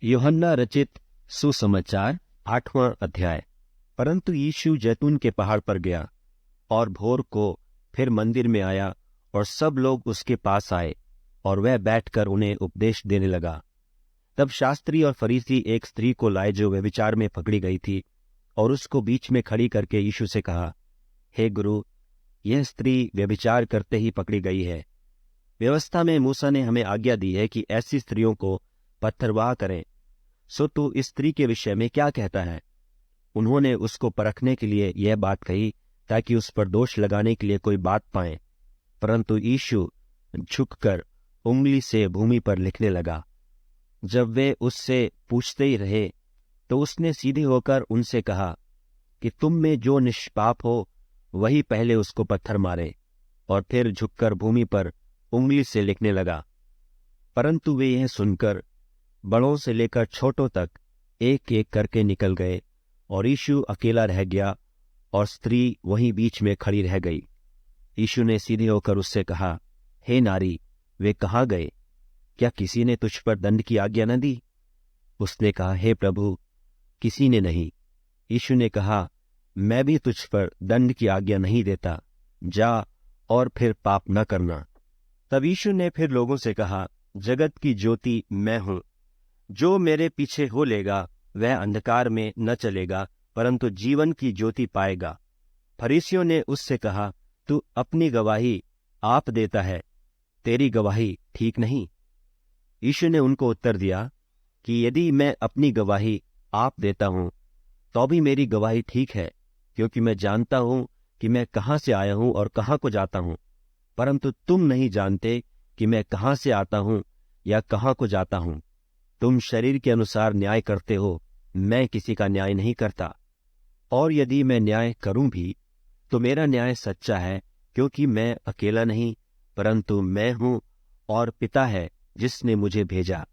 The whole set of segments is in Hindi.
यूहन्ना रचित सुसमाचार 8वां अध्याय। परंतु यीशु जैतून के पहाड़ पर गया और भोर को फिर मंदिर में आया और सब लोग उसके पास आए और वह बैठकर उन्हें उपदेश देने लगा। तब शास्त्री और फरीसी एक स्त्री को लाए जो व्यभिचार में पकड़ी गई थी और उसको बीच में खड़ी करके यीशु से कहा, हे गुरु, यह स्त्री व्यभिचार करते ही पकड़ी गई है। व्यवस्था में मूसा ने हमें आज्ञा दी है कि ऐसी स्त्रियों को पत्थरवाह करें। सो तू इस स्त्री के विषय में क्या कहता है? उन्होंने उसको परखने के लिए यह बात कही ताकि उस पर दोष लगाने के लिए कोई बात पाए। परंतु यीशु झुककर उंगली से भूमि पर लिखने लगा। जब वे उससे पूछते ही रहे तो उसने सीधे होकर उनसे कहा कि तुम में जो निष्पाप हो वही पहले उसको पत्थर मारे। और फिर झुककर भूमि पर उंगली से लिखने लगा। परंतु वे यह सुनकर बड़ों से लेकर छोटों तक एक एक करके निकल गए और यीशु अकेला रह गया और स्त्री वहीं बीच में खड़ी रह गई। यीशु ने सीधे होकर उससे कहा, हे नारी, वे कहाँ गए? क्या किसी ने तुझ पर दंड की आज्ञा न दी? उसने कहा, हे प्रभु, किसी ने नहीं। यीशु ने कहा, मैं भी तुझ पर दंड की आज्ञा नहीं देता, जा और फिर पाप न करना। तब यीशु ने फिर लोगों से कहा, जगत की ज्योति मैं हूं। जो मेरे पीछे हो लेगा वह अंधकार में न चलेगा परंतु जीवन की ज्योति पाएगा। फरीसियों ने उससे कहा, तू अपनी गवाही आप देता है, तेरी गवाही ठीक नहीं। यीशु ने उनको उत्तर दिया कि यदि मैं अपनी गवाही आप देता हूं तो भी मेरी गवाही ठीक है, क्योंकि मैं जानता हूं कि मैं कहां से आया हूं और कहां को जाता हूं। परंतु तुम नहीं जानते कि मैं कहां से आता हूं या कहां को जाता हूं। तुम शरीर के अनुसार न्याय करते हो, मैं किसी का न्याय नहीं करता। और यदि मैं न्याय करूं भी तो मेरा न्याय सच्चा है, क्योंकि मैं अकेला नहीं परंतु मैं हूं और पिता है जिसने मुझे भेजा।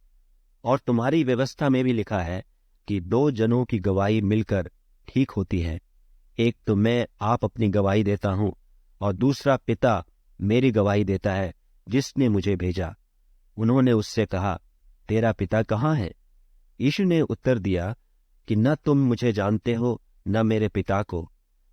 और तुम्हारी व्यवस्था में भी लिखा है कि दो जनों की गवाही मिलकर ठीक होती है। एक तो मैं आप अपनी गवाही देता हूं और दूसरा पिता मेरी गवाही देता है जिसने मुझे भेजा। उन्होंने उससे कहा, तेरा पिता कहाँ है? यीशु ने उत्तर दिया कि न तुम मुझे जानते हो न मेरे पिता को।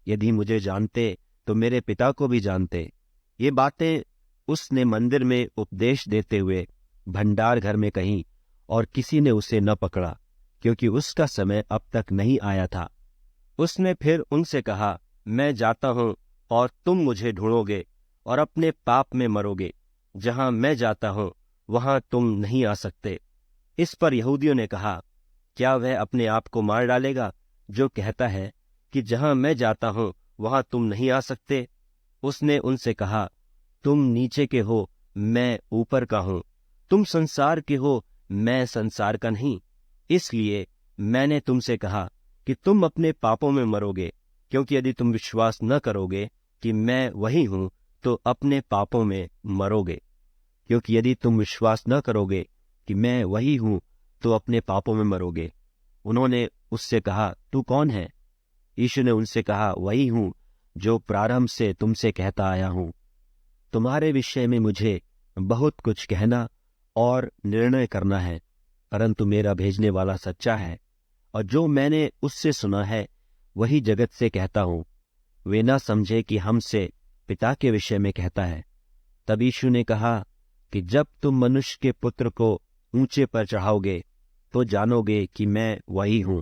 यदि मुझे जानते तो मेरे पिता को भी जानते। ये बातें उसने मंदिर में उपदेश देते हुए भंडार घर में कहीं और किसी ने उसे न पकड़ा, क्योंकि उसका समय अब तक नहीं आया था। उसने फिर उनसे कहा, मैं जाता हूं और तुम मुझे ढूंढोगे और अपने पाप में मरोगे। जहां मैं जाता हूं वहां तुम नहीं आ सकते। इस पर यहूदियों ने कहा, क्या वह अपने आप को मार डालेगा जो कहता है कि जहां मैं जाता हूं वहां तुम नहीं आ सकते? उसने उनसे कहा, तुम नीचे के हो, मैं ऊपर का हूं। तुम संसार के हो, मैं संसार का नहीं। इसलिए मैंने तुमसे कहा कि तुम अपने पापों में मरोगे, क्योंकि यदि तुम विश्वास न करोगे कि मैं वही हूं तो अपने पापों में मरोगे। क्योंकि यदि तुम विश्वास न करोगे कि मैं वही हूं तो अपने पापों में मरोगे। उन्होंने उससे कहा, तू कौन है? यीशु ने उनसे कहा, वही हूं जो प्रारंभ से तुमसे कहता आया हूं। तुम्हारे विषय में मुझे बहुत कुछ कहना और निर्णय करना है, परंतु मेरा भेजने वाला सच्चा है और जो मैंने उससे सुना है वही जगत से कहता हूं। वे न समझे कि हमसे पिता के विषय में कहता है। तब यीशु ने कहा कि जब तुम मनुष्य के पुत्र को ऊंचे पर चढ़ाओगे तो जानोगे कि मैं वही हूं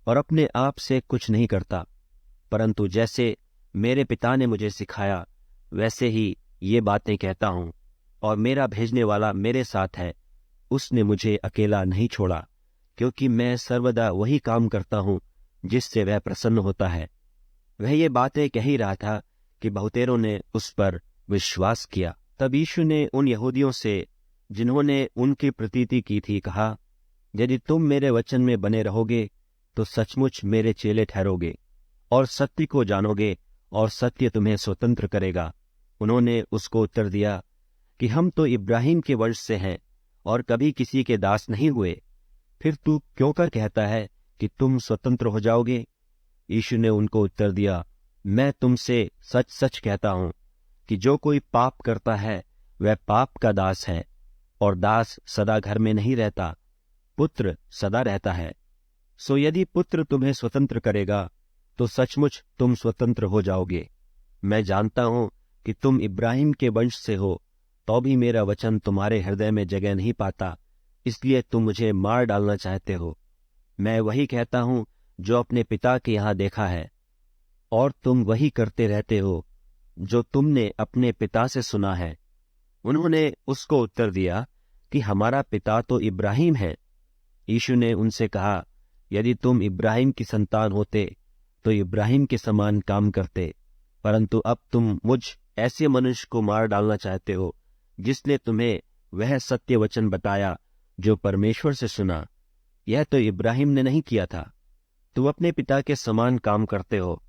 और अपने आप से कुछ नहीं करता, परंतु जैसे मेरे पिता ने मुझे सिखाया वैसे ही ये बातें कहता हूं। और मेरा भेजने वाला मेरे साथ है, उसने मुझे अकेला नहीं छोड़ा, क्योंकि मैं सर्वदा वही काम करता हूं जिससे वह प्रसन्न होता है। वह ये बातें कह ही रहा था कि बहुतेरों ने उस पर विश्वास किया। तब यीशु ने उन यहूदियों से जिन्होंने उनकी प्रतीति की थी कहा, यदि तुम मेरे वचन में बने रहोगे तो सचमुच मेरे चेले ठहरोगे और सत्य को जानोगे और सत्य तुम्हें स्वतंत्र करेगा। उन्होंने उसको उत्तर दिया कि हम तो इब्राहिम के वंश से हैं और कभी किसी के दास नहीं हुए। फिर तू क्यों कर कहता है कि तुम स्वतंत्र हो जाओगे? यीशु ने उनको उत्तर दिया, मैं तुमसे सच सच कहता हूं कि जो कोई पाप करता है वह पाप का दास है, और दास सदा घर में नहीं रहता, पुत्र सदा रहता है। सो यदि पुत्र तुम्हें स्वतंत्र करेगा तो सचमुच तुम स्वतंत्र हो जाओगे। मैं जानता हूं कि तुम इब्राहिम के वंश से हो, तो भी मेरा वचन तुम्हारे हृदय में जगह नहीं पाता, इसलिए तुम मुझे मार डालना चाहते हो। मैं वही कहता हूं जो अपने पिता के यहाँ देखा है, और तुम वही करते रहते हो जो तुमने अपने पिता से सुना है। उन्होंने उसको उत्तर दिया कि हमारा पिता तो इब्राहिम है। यीशु ने उनसे कहा, यदि तुम इब्राहिम की संतान होते तो इब्राहिम के समान काम करते, परंतु अब तुम मुझ ऐसे मनुष्य को मार डालना चाहते हो जिसने तुम्हें वह सत्य वचन बताया जो परमेश्वर से सुना। यह तो इब्राहिम ने नहीं किया था। तुम अपने पिता के समान काम करते हो।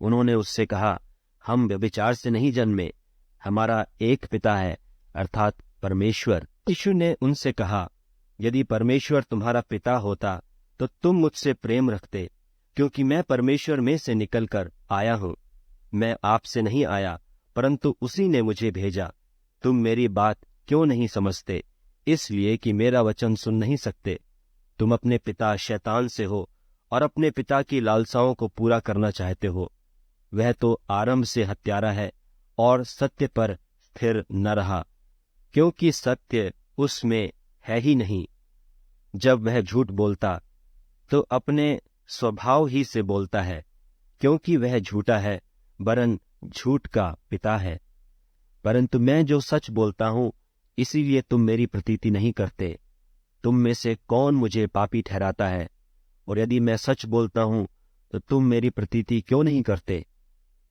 उन्होंने उससे कहा, हम व्यभिचार से नहीं जन्मे, हमारा एक पिता है, अर्थात परमेश्वर। यीशु ने उनसे कहा, यदि परमेश्वर तुम्हारा पिता होता तो तुम मुझसे प्रेम रखते, क्योंकि मैं परमेश्वर में से निकलकर आया हूं। मैं आपसे नहीं आया, परंतु उसी ने मुझे भेजा। तुम मेरी बात क्यों नहीं समझते? इसलिए कि मेरा वचन सुन नहीं सकते। तुम अपने पिता शैतान से हो और अपने पिता की लालसाओं को पूरा करना चाहते हो। वह तो आरंभ से हत्यारा है और सत्य पर स्थिर न रहा, क्योंकि सत्य उसमें है ही नहीं। जब वह झूठ बोलता तो अपने स्वभाव ही से बोलता है, क्योंकि वह झूठा है, वरन झूठ का पिता है। परंतु मैं जो सच बोलता हूं, इसीलिए तुम मेरी प्रतीति नहीं करते। तुम में से कौन मुझे पापी ठहराता है? और यदि मैं सच बोलता हूं तो तुम मेरी प्रतीति क्यों नहीं करते?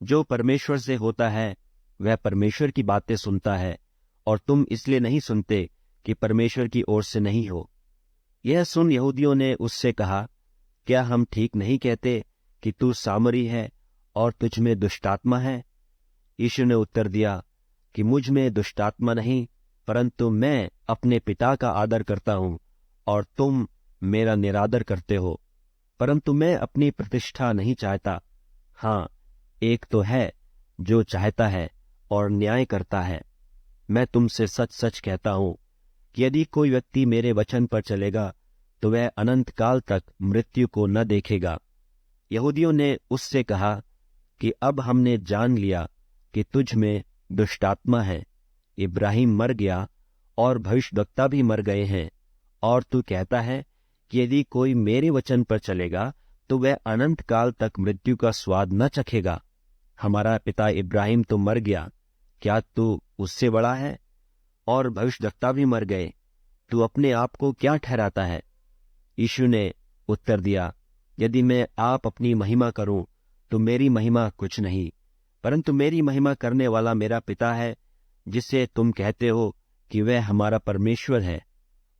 जो परमेश्वर से होता है वह परमेश्वर की बातें सुनता है, और तुम इसलिए नहीं सुनते कि परमेश्वर की ओर से नहीं हो। यह सुन यहूदियों ने उससे कहा, क्या हम ठीक नहीं कहते कि तू सामरी है और तुझ में दुष्टात्मा है? यीशु ने उत्तर दिया कि मुझ में दुष्टात्मा नहीं, परंतु मैं अपने पिता का आदर करता हूं और तुम मेरा निरादर करते हो। परंतु मैं अपनी प्रतिष्ठा नहीं चाहता। हाँ, एक तो है जो चाहता है और न्याय करता है। मैं तुमसे सच सच कहता हूं कि यदि कोई व्यक्ति मेरे वचन पर चलेगा तो वह अनंत काल तक मृत्यु को न देखेगा। यहूदियों ने उससे कहा कि अब हमने जान लिया कि तुझ में दुष्टात्मा है। इब्राहिम मर गया और भविष्यद्वक्ता भी मर गए हैं, और तू कहता है कि यदि कोई मेरे वचन पर चलेगा तो वह अनंत काल तक मृत्यु का स्वाद न चखेगा। हमारा पिता इब्राहिम तो मर गया, क्या तू उससे बड़ा है? और भविष्यद्वक्ता भी मर गए, तू अपने आप को क्या ठहराता है? यीशु ने उत्तर दिया, यदि मैं आप अपनी महिमा करूं तो मेरी महिमा कुछ नहीं, परंतु मेरी महिमा करने वाला मेरा पिता है, जिसे तुम कहते हो कि वह हमारा परमेश्वर है।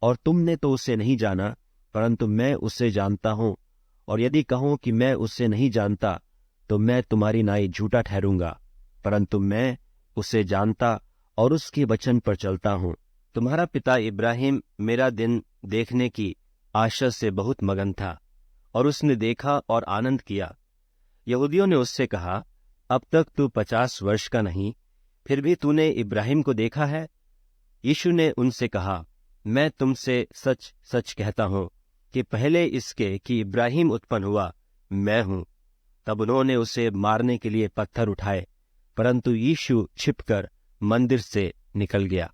और तुमने तो उसे नहीं जाना, परंतु मैं उसे जानता हूं। और यदि कहूं कि मैं उसे नहीं जानता तो मैं तुम्हारी नाई झूठा ठहरूंगा, परंतु मैं उसे जानता और उसके वचन पर चलता हूं। तुम्हारा पिता इब्राहिम मेरा दिन देखने की आशा से बहुत मगन था, और उसने देखा और आनंद किया। यहूदियों ने उससे कहा, अब तक तू 50 वर्ष का नहीं, फिर भी तूने इब्राहिम को देखा है? यीशु ने उनसे कहा, मैं तुमसे सच सच कहता हूं कि पहले इसके कि इब्राहिम उत्पन्न हुआ, मैं हूं। तब उन्होंने उसे मारने के लिए पत्थर उठाए, परंतु यीशु छिपकर मंदिर से निकल गया।